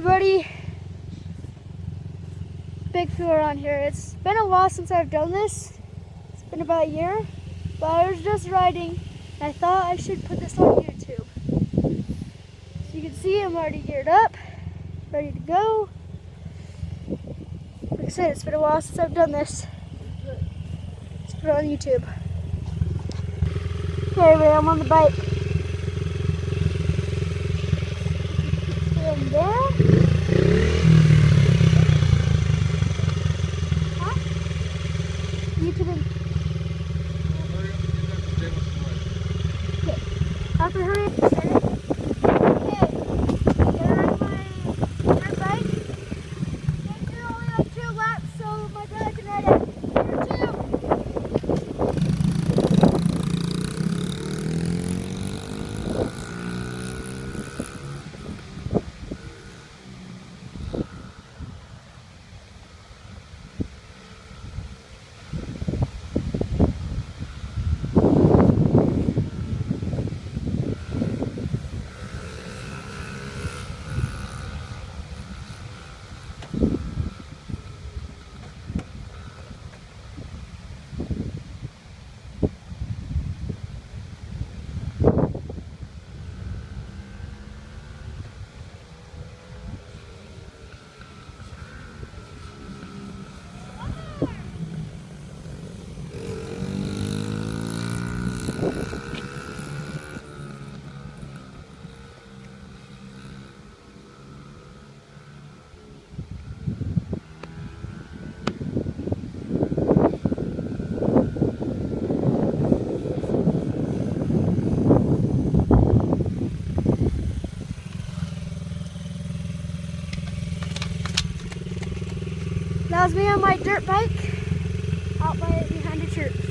everybody, Big Feeler on here. It's been a while since I've done this. It's been about a year, but I was just riding and I thought I should put this on YouTube. So you can see I'm already geared up, ready to go. Like I said, it's been a while since I've done this. Let's put it on YouTube. Okay, everybody, I'm on the bike. And there. YouTube. Okay. Have to hurry up. Okay. Get on my dirt bike. Make sure only like 2 laps so my brother can ride it. Here 2. That was me on my dirt bike out behind a church.